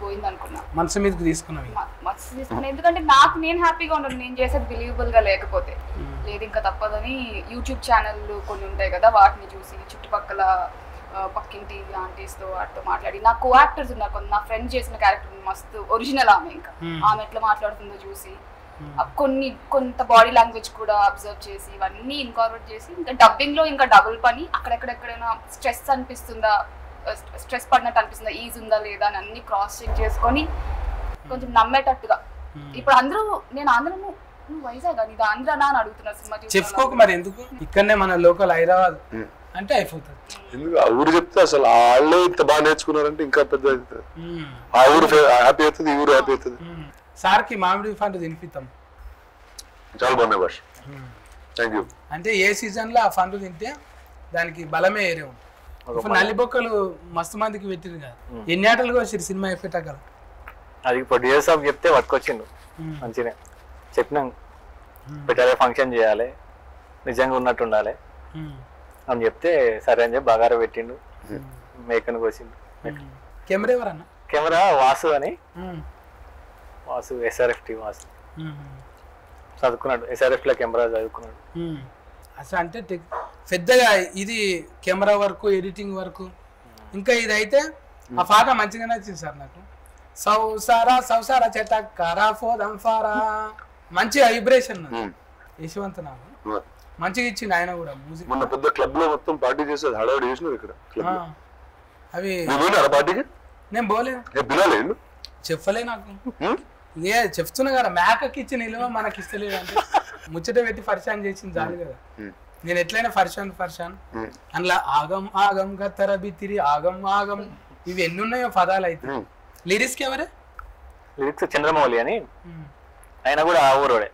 పోయింది అనుకున్నా, మనసు మీదకి తీసుకున్నా. ఎందుకంటే నాకు నేను హ్యాపీగా ఉన్నాను, నేను చేసేది బిలీవబుల్ గా లేకపోతే. లేదు ఇంకా తప్పదని యూట్యూబ్ ఛానల్ కొన్ని ఉంటాయి కదా, వాటిని చూసి చుట్టుపక్కల పక్కింటి ఆంటీస్ తో వాటితో మాట్లాడి, నా కో యాక్టర్స్ ఉన్నారు, నా ఫ్రెండ్ చేసిన క్యారెక్టర్ మస్తు ఒరిజినల్ ఆమె, ఇంకా ఆమె ఎట్లా మాట్లాడుతుందో చూసి కొంత బాడీ లాంగ్వేజ్ కూడా అబ్జర్వ్ చేసి ఇవన్నీ ఇన్కార్పొరేట్ చేసి ఇంకా డబ్బింగ్ లో ఇంకా డబుల్ పని అక్కడెక్కడెక్కడైనా స్ట్రెస్ అనిపిస్తుందా, స్ట్రెస్ పడినట్టు అనిపిస్తుందా, ఈజ్ ఉందా లేదా అని అన్ని క్రాస్ చెక్ చేసుకొని కొంచెం నమ్మేటట్టుగా. ఇప్పుడు అందరూ నేను ఆంధ్రను నువ్వు వైజాగ్ ఇది ఆంధ్రనా అని అడుగుతున్నా సినిమా చెప్పుకోకు మరి ఎందుకు ఇక్కడనే మన లోకల్ హైదరాబాద్ అంటే అయిపోతుంది. ఎందుకు ఆ ఊరు చెప్తే అసలు వాళ్ళు ఇంత బాగా నేర్చుకున్నారంటే ఇంకా పెద్ద అవుతుంది. ఆ ఊరు హ్యాపీ అవుతుంది, ఈ ఊరు హ్యాపీ అవుతుంది. సార్కి మామిడి పండు తినిపిస్తాం. చాలా బాగున్నాయి భాష, థ్యాంక్ యూ. అంటే ఏ సీజన్ లో ఆ పండు తింటే దానికి బలమే ఏరే ఉంది. ఇప్పుడు నల్లి బొక్కలు మస్తు మందికి పెట్టిరు కదా, ఎన్ని ఆటలుగా వచ్చారు సినిమా అయిపోయాక. అది ప్రొడ్యూసర్ సాబ్ చెప్తే పట్టుకొచ్చిండు మంచిగా చెప్పినాం పెట్టాలి, ఫంక్షన్ చేయాలి, నిజంగా ఉన్నట్టు ఉండాలి అని చెప్తే సరే అని చెప్పి బగారా పెట్టిండు, మేకను కోసిండు. కెమెరా ఎవరన్నా? కెమెరా వాసు అని, వాసు SRFT వాసు చదువుకున్నాడు, SRFT లో కెమెరా చదువుకున్నాడు. అసలు అంటే పెద్దగా ఇది కెమెరా వర్క్, ఎడిటింగ్ వర్క్. ఇంకా ఇది అయితే ఆ పాట మంచిగా నచ్చింది సార్ నాకు. సౌసారా చెట్టకారా ఫోదం ఫారా మంచి వైబ్రేషన్ యశ్వంత్ నాకు మంచిగా ఇచ్చింది ఆయన కూడా మ్యూజిక్. మొన్న పెద్ద క్లబ్ లో మొత్తం పార్టీ చేసేది హడావుడి చేసినారు ఇక్కడ అవి. పార్టీకి నేను పోలేదు, చెప్పలే నాకు. ఇదే చెప్తున్నా కదా, మేకకి ఇచ్చి నిలువ మనకి ఇస్తలేదు అంటే ముచ్చట పెట్టి ఫర్షాన్ చేసింది చాలు కదా. నేను ఎట్లయినా ఫర్షాన్ అందులో ఆగం ఆగం గత్తర బిత్తిరి ఆగం ఆగం ఇవి ఎన్ని ఉన్నాయో పదాలు అయితే. లిరిక్స్ ఎవరే? లిరిక్స్ చంద్రమౌళి అని, ఆయన కూడా ఆ ఊరోడే.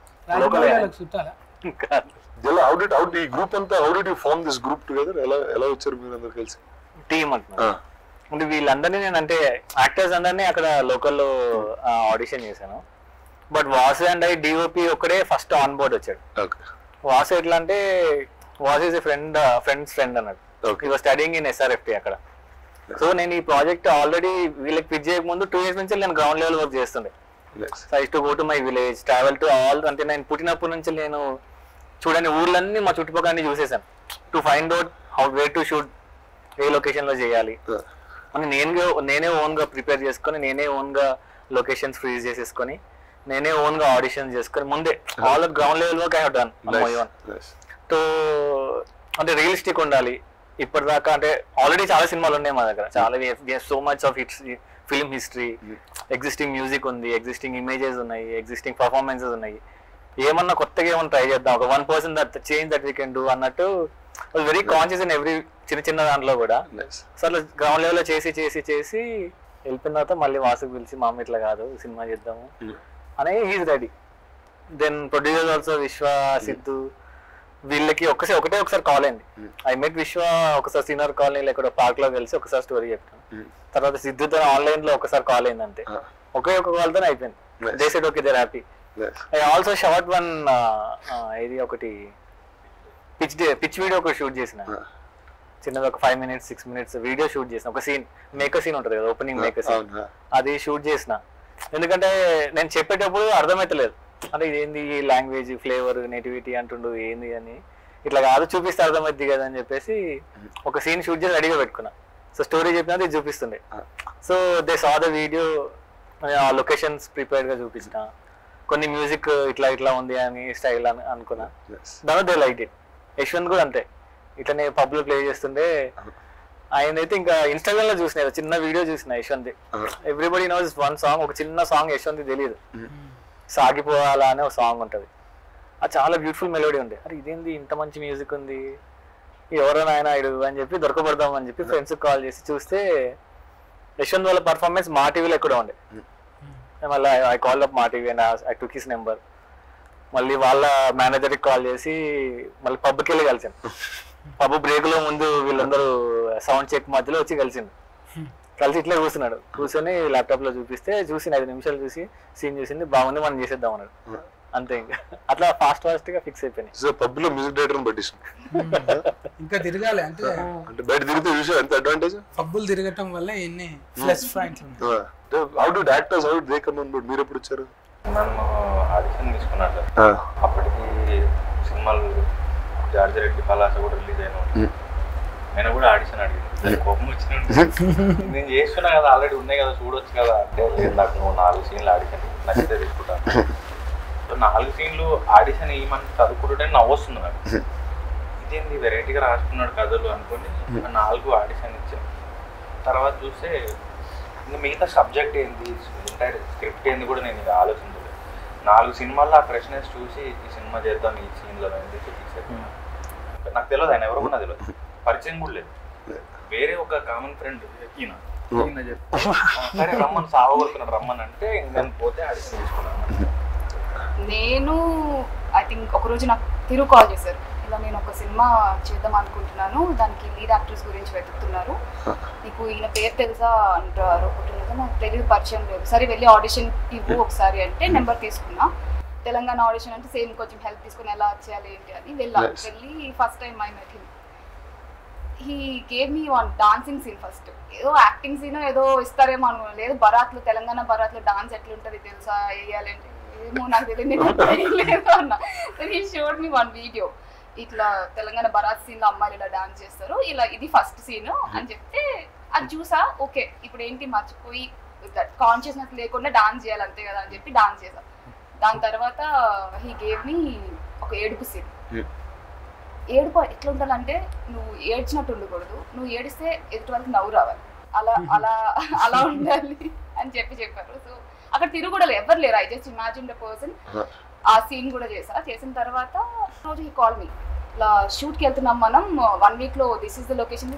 చుట్టాలా? గ్రూప్ అంతా how did you form this group together? ఎలా వచ్చారు మీరు అందరూ కలిసి? టీమ్ అంటున్నా. అంటే వీళ్ళందరినీ నేను అంటే యాక్టర్స్ అందరినీ అక్కడ లోకల్లో ఆడిషన్ చేశాను. బట్ వాసు అండ్ DOP ఒక్కడే ఫస్ట్ ఆన్ బోర్డ్ వచ్చాడు. వాసు ఎట్లా అంటే వాసు ఈజ్ ఫ్రెండ్స్ ఫ్రెండ్ అన్నాడు. ఈ వాజ్ స్టడీయింగ్ ఇన్ SRFT అక్కడ. సో నేను ఈ ప్రాజెక్ట్ ఆల్రెడీ వీళ్ళకి పిచ్ చేయక ముందు 2 years నుంచి నేను గ్రౌండ్ లెవెల్ వర్క్ చేస్తుండే. So I to go to my village, travel to all. అంటే నేను పుట్టినప్పటి నుంచి నేను చూడని ఊర్లన్నీ మా చుట్టుపక్కల చూసేసాను. To find out where to shoot, ఏ లొకేషన్ లో చేయాలి అని నేనే ఓన్ గా ప్రిపేర్ చేసుకొని, నేనే ఓన్ గా లొకేషన్స్ ఫ్రీజ్ చేసేసుకొని, నేనే ఓన్ గా ఆడిషన్ చేసుకొని ముందే all ground level work I have done on my own. So అంటే రియలిస్టిక్ ఉండాలి. ఇప్పటిదాకా అంటే ఆల్రెడీ చాలా సినిమాలు ఉన్నాయి మా దగ్గర, చాలా so much of film history, existing music ఉంది, ఎగ్జిస్టింగ్ ఇమేజెస్ ఉన్నాయి, ఎగ్జిస్టింగ్ పర్ఫార్మెన్సెస్ ఉన్నాయి. ఏమన్నా కొత్తగా ఏమన్నా ట్రై చేద్దాం, ఒక 1% that change that we can do అన్నట్టు వెరీ కాన్షియస్ ఇన్ ఎవ్రీ చిన్న దాంట్లో కూడా. సో అట్లా గ్రౌండ్ లెవెల్లో చేసి వెళ్ళిపోయిన తర్వాత మళ్ళీ వాసుకు పిలిచి మా అమ్మ ఇట్లా కాదు సినిమా చేద్దాము అని he's ready. Then producer also Vishwa, Siddhu వీళ్ళకి ఒకసారి కాల్ అయింది. ఐ మెట్ విశ్వ ఒకసారి సీనియర్ కాలనీలో ఇక్కడ పార్క్ లో కలిసి ఒకసారి స్టోరీ చెప్పాను. తర్వాత సిద్ధుతో ఆన్లైన్ లో ఒకసారి కాల్ అయింది అంతే. ఒకే ఒక కాల్ తోనే అయిపోయింది. They said okay, they are happy. I also short one ఇది ఒకటి పిచ్ వీడియో ఒకటి షూట్ చేసిన, చిన్నది ఒక 5 minutes 6 minutes వీడియో షూట్ చేసిన. ఒక సీన్ మేకర్ సీన్ ఉంటుంది కదా, ఓపెనింగ్ మేకర్ సీన్, అది షూట్ చేసిన. ఎందుకంటే నేను చెప్పేటప్పుడు అర్థమైతలేదు, అంటే ఇదేంది ఈ లాంగ్వేజ్ ఫ్లేవర్ నేటివిటీ అంటుండు ఏంది అని, ఇట్లా కాదు చూపిస్తే అర్థమైద్ది కదా అని చెప్పేసి ఒక సీన్ షూట్ చేసి రెడీగా పెట్టుకున్నా. సో స్టోరీ చెప్పినది ఇది చూపిస్తుండే. So they saw the video, ఆ లొకేషన్స్ ప్రిపేర్డ్ గా చూపించిన, కొన్ని మ్యూజిక్ ఇట్లా ఉంది అని స్టైల్ అని అనుకున్నా. దాని దే లైక్ ఇట్. యశ్వంత్ కూడా అంతే, ఇట్లనే పబ్ లో ప్లే చేస్తుండే. ఆయన అయితే ఇంకా ఇన్స్టాగ్రామ్ లో చూసిన చిన్న వీడియో చూసిన Yashwant. Everybody knows one song, ఒక చిన్న సాంగ్ యశ్వంత్ తెలియదు, సాగిపోవాలా అనే ఒక సాంగ్ ఉంటుంది. అది చాలా బ్యూటిఫుల్ మెలోడీ ఉంది. అరే ఇదేంది ఇంత మంచి మ్యూజిక్ ఉంది, ఎవరో నాయన ఇడు అని చెప్పి దొరకబడదాం అని చెప్పి ఫ్రెండ్స్ కాల్ చేసి చూస్తే యశ్వంత్ వాళ్ళ పర్ఫార్మెన్స్ మా టీవీలో ఎక్కడ ఉండే. మళ్ళీ ఐ కాల్ అప్ మా TV and I took his number. మళ్ళీ వాళ్ళ మేనేజర్కి కాల్ చేసి మళ్ళీ పబ్కి వెళ్ళి కలిసాను. పబ్ బ్రేక్ లో ముందు వీళ్ళందరూ సౌండ్ చెక్ మధ్యలో వచ్చి కలిసిండు. కలిసి ఇట్లా కూర్చొని ల్యాప్టాప్ లో చూపిస్తే చూసి 5 నిమిషాలు చూసి సీన్ చూసింది, బాగుంది మనం చేసేద్దాం అన్నాడు. అంతే, ఇంకా అట్లా ఫాస్ట్ గా ఫిక్స్ అయిపోయినాయి. పబ్ లో మ్యూజిక్ డైరెక్టర్ పట్టించాను. ఇంకా తిరగాలి అంటే బయట తిరిగితే చూసా ఎంత అడ్వాంటేజ్. పబ్బులు తిరగటం వల్ల ఎన్ని ప్లస్ పాయింట్స్ ఉన్నాయి. How do actors how do they come on board? మీరు ఎప్పుడు వచ్చారు? నన్ను ఆడిషన్ తీసుకున్నాడు సార్. అప్పటికి సినిమాలు జార్జి రెడ్డి పలాస కూడా రిలీజ్ అయిన, నేను కూడా ఆడిషన్ అడిగింది, కోపం వచ్చిన. నేను చేస్తున్నా కదా, ఆల్రెడీ ఉన్నాయి కదా, చూడొచ్చు కదా అంటే, లేదు నాకు నువ్వు 4 సీన్లు ఆడిషన్ నచ్చితే తీసుకుంటాను. సో ఒక 4 సీన్లు ఆడిషన్ వేయమని చదువుకుంటుంటే నవ్వొస్తుంది నాకు. ఇదేంది వెరైటీగా రాసుకున్నాడు కథలు అనుకుని 4 ఆడిషన్ ఇచ్చాను. తర్వాత చూస్తే ఇంకా మిగతా సబ్జెక్ట్ ఏంది, ఎంటైర్ స్క్రిప్ట్ ఏంది కూడా నేను ఇది ఆలోచించలేదు. 4 సినిమాల్లో ఆ ఫ్రెష్నెస్ చూసి ఈ సినిమా చేద్దాం ఈ సీన్లో అని చూపించాను. నాకు తెలియదు, ఆయన ఎవరు కూడా తెలియదు, పరిచయం కూడా లేదు. వేరే ఒక కామన్ ఫ్రెండ్ ఈయన చెప్పి సరే రమ్మని సావగొడుతున్నాడు రమ్మని అంటే నేను పోతే ఆడిషన్ తీసుకున్నాను. నేను ఐ థింక్ ఒకరోజు నాకు తిరు కాల్ చేశారు, ఇలా నేను ఒక సినిమా చేద్దాం అనుకుంటున్నాను, దానికి లీడ్ యాక్టర్స్ గురించి వెతుకుతున్నారు, నీకు ఈయన పేరు తెలుసా అంటారు. నాకు తెలియదు, పరిచయం లేదు, సరే వెళ్ళి ఆడిషన్ ఇవ్వు ఒకసారి అంటే నెంబర్ తీసుకున్నా. తెలంగాణ ఆడిషన్ అంటే సేమ్ కొంచెం హెల్ప్ తీసుకుని ఎలా చేయాలి ఏంటి అని వెళ్ళి first time I met him. He gave me one dancing scene. First ఏదో యాక్టింగ్ సీన్ ఏదో ఇస్తారేమో అనుకున్నాను, లేదు బరాత్లో తెలంగాణ బరాత్లో డాన్స్ ఎట్లుంటుంది తెలుసా వేయాలంటే ఏమో నాకు తెలియదు అన్న. He showed me one video, ఇట్లా తెలంగాణ బరాత్ సీన్ లో అమ్మాయిలు ఇలా డాన్స్ చేస్తారు, ఇలా ఇది ఫస్ట్ సీన్ అని చెప్తే అది చూసా. ఓకే ఇప్పుడు ఏంటి మర్చిపోయి కాన్షియస్నెస్ లేకుండా డాన్స్ చేయాలి అంతే కదా అని చెప్పి డాన్స్ చేసా. దాని తర్వాత హీ గేవ్ మీ ఒక ఏడుపు సీన్. ఏడుపు ఎట్లా ఉండాలంటే నువ్వు ఏడ్చినట్టు ఉండకూడదు, నువ్వు ఏడిస్తే ఎదుటి వాళ్ళకి నవ్వు రావాలి, అలా అలా అలా ఉండాలి అని చెప్పారు. సో అక్కడ తిరుగు కూడా ఎవరు లేరు, I just imagine the person. ఆ సీన్ కూడా చేసిన తర్వాత రోజు హీ కాల్ మీ, ఇలా షూట్కి వెళ్తున్నాం మనం 1 వీక్ లో, దిస్ ఇస్ ద లొకేషన్.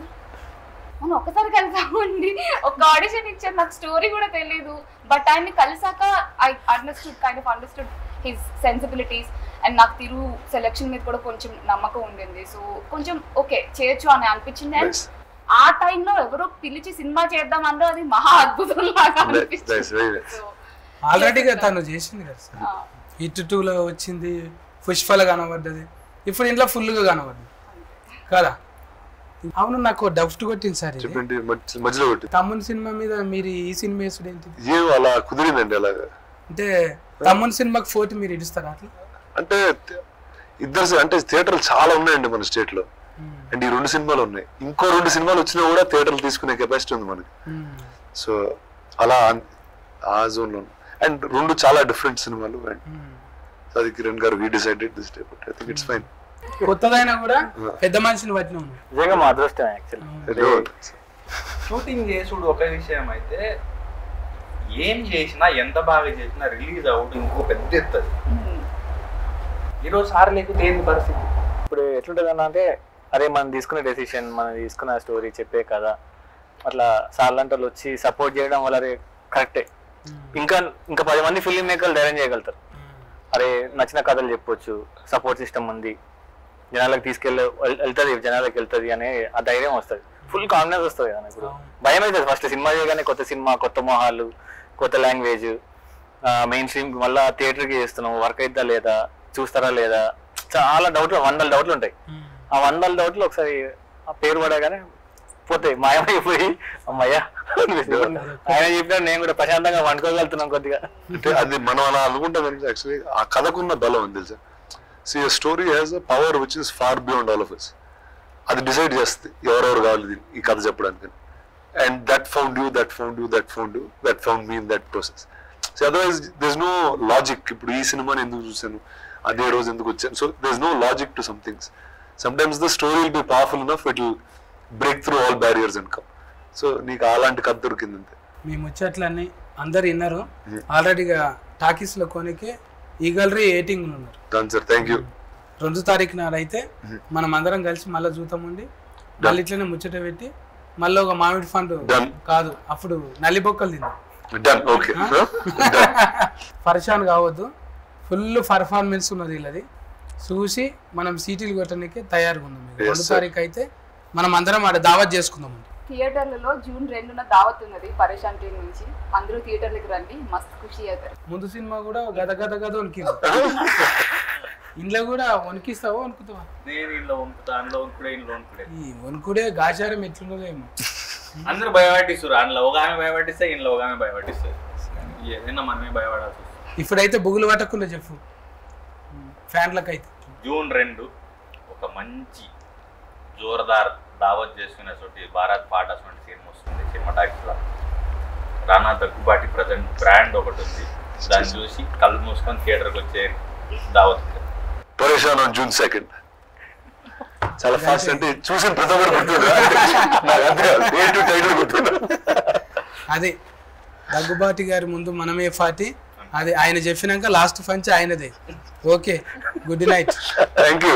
మనం ఒక్కసారి కలిసామండి, ఒక ఆడిషన్ ఇచ్చారు, నాకు స్టోరీ కూడా తెలీదు, బట్ ఆయన్ని కలిసాక I understood his sensibilities. And నాకు తిరు సెలెక్షన్ మీద కూడా కొంచెం నమ్మకం ఉండింది, సో కొంచెం ఓకే చేయొచ్చు అని అనిపించింది. అండ్ ఆ టైంలో ఎవరో పిలిచి సినిమా చేద్దాం అంటే అది మహా అద్భుతం లాగా అనిపించింది. ఆల్రెడీగా తను చేసింది కదా సార్, హిట్ 2లో వచ్చింది, పుష్పలో కనబడ్డది, ఇప్పుడు ఇంట్లో ఫుల్గా కనబడ్డది కదా. అవును, నాకు డౌట్ కొట్టింది సార్, మధ్యలో తమ్ముని సినిమా మీద మీరు ఈ సినిమా వేసుడు ఏంటి? అలా కుదిరిందండి. అలాగా అంటే తమ్ముని సినిమాకి 4 మీరు ఇడుస్తారా అట్లా? అంటే ఇద్దరు అంటే థియేటర్లు చాలా ఉన్నాయండి మన స్టేట్ లో, అండ్ ఈ 2 సినిమాలు ఉన్నాయి, ఇంకో 2 సినిమాలు వచ్చినా కూడా థియేటర్లు తీసుకునే కెపాసిటీ ఉంది మనకి. సో అలా ఆ జోన్ లో, అండ్ 2 చాలా డిఫరెంట్ సినిమాలు. అండ్ అది కిరణ్ గారు we decided this day, but I think it's fine. కొత్తదైనా కూడా పెద్ద మనిషిని పట్టిన నిజంగా మా అదృష్టం యాక్చువల్లీ. షూటింగ్ చేసుడు ఒక విషయం అయితే, ఏం చేసినా ఎంత బాగా చేసినా రిలీజ్ అవుట్ ఇంకో పెద్ద ఎత్తది. ఈరోజు సార్ లేకపోతే ఏంది పరిస్థితి? ఇప్పుడు ఎట్లుంటుంది అన్న అంటే, అరే మనం తీసుకునే డెసిషన్, మనం తీసుకున్న స్టోరీ చెప్పే కదా, అట్లా సార్లంటలు వచ్చి సపోర్ట్ చేయడం వల్ల అరే కరెక్టే, ఇంకా 10 మంది ఫిల్మ్ మేకర్లు ధైర్యం చేయగలుగుతారు. అరే నచ్చిన కథలు చెప్పొచ్చు, సపోర్ట్ సిస్టమ్ ఉంది, జనాలకు వెళ్తుంది, జనాలకు వెళ్తుంది అనే ఆ ధైర్యం వస్తుంది, ఫుల్ కాన్ఫిడెన్స్ వస్తుంది కదా. ఇప్పుడు భయం అవుతుంది ఫస్ట్ సినిమా చేయగానే, కొత్త సినిమా, కొత్త మొహాలు, కొత్త లాంగ్వేజ్, మెయిన్ స్ట్రీమ్ మళ్ళీ థియేటర్కి చేస్తున్నాం, వర్క్ అవుతా లేదా, చూస్తారా లేదా, చాలా డౌట్లు, 100 డౌట్లు ఉంటాయి. ఆ 100 డౌట్లు ఒకసారి ఆ పేరు పడగానే పోతాయి, మాయమైపోయి అమ్మయ్యా ఆయన చెప్పినా నేను కూడా ప్రశాంతంగా వండుకోగలుగుతున్నాం కొద్దిగా. అంటే అది మనం అలా అనుకుంటాం, యాక్చువల్లీ ఆ కథకున్న బలం ఉంది తెలుసా. See, a story has a power which is far beyond all of us. అది డిసైడ్ చేస్తుంది ఎవరెవరు కావాలి ఈ కథ చెప్పడానికి. And that found you, that found you, that found you, that found me in that process. So otherwise there is no logic. ఇప్పుడు ఈ సినిమాని ఎందుకు చూసాను, అదే రోజు ఎందుకు వచ్చాను, so there is no logic to some things. Sometimes the story will be powerful enough, it will break through all barriers and come. So నీకు అలాంటి కథ దొరికింది అంతే. మీ ముచ్చట్లన్నీ అందరు విన్నారు ఆల్రెడీగా. టాకీస్ లో కొనికి ఈగల్రీ ఏటింగ్ ఉన్నారు. Sir thank you. 2 తారీఖు నాడు అయితే మనం అందరం కలిసి మళ్ళీ చూద్దామండి, మళ్ళీ ఇట్లనే ముచ్చట పెట్టి మళ్ళీ ఒక మామిడి పండు కాదు అప్పుడు నల్లి బొక్కలు తిందాం. పరిశాన్ కావద్దు, ఫుల్ పర్ఫార్మెన్స్ ఉన్నది వీళ్ళది, చూసి మనం సీటీలు కొట్టడానికి తయారుగా ఉన్నాం. 2 తారీఖు అయితే మనం అందరం ఆడ దావత్ చేసుకుందామండి. థియేటర్లలో జూన్ 2న దావత్ ఉన్నది పరేషాన్ టీం నుంచి, అందరూ థియేటర్లకు రండి, మస్తు ఖుషి అవుతారు. ముందు సినిమా కూడా గద గద గద వణికింది, ఇంట్లో కూడా వణికిస్తావా వణుకుతావా? నేను ఇంట్లో వణుకుతా, అందులో వణుకుడే, ఇంట్లో వణుకుడే. ఈ వణుకుడే గాచారం ఎట్లున్నదో ఏమో, అందరూ భయపట్టిస్తారు. అందులో ఒక ఆమె భయపట్టిస్తే, ఇంట్లో ఒక ఆమె భయపట్టిస్తారు, ఏదైనా మనమే భయపడాల్సి వస్తుంది. ఇప్పుడైతే బుగులు పట్టకుండా చెప్పు ఫ్యాన్లకైతే. జూన్ 2 ఒక మంచి జోర్దార్ దావత్ చేసుకునే చోటి భారత్ పాటాస్ వంటి సినిమా వస్తుంది సినిమా టాకీస్లో. రానా దగ్గుబాటి ప్రజెంట్ బ్రాండ్ ఒకటి ఉంది, దాన్ని చూసి కళ్ళు మూసుకొని థియేటర్కి వచ్చే దావత్ పరేషాన్ ఆన్ June 2nd. చాలా ఫాస్ట్ అంటే చూసిన ప్రతి ఒక్కరు గుర్తుందా టైటిల్ గుర్తుందా? అది దగ్గుబాటి గారి ముందు మనమే పార్టీ, అది ఆయన చెప్పినాక లాస్ట్ పంచ్ ఆయనదే. Okay, good night. Thank you.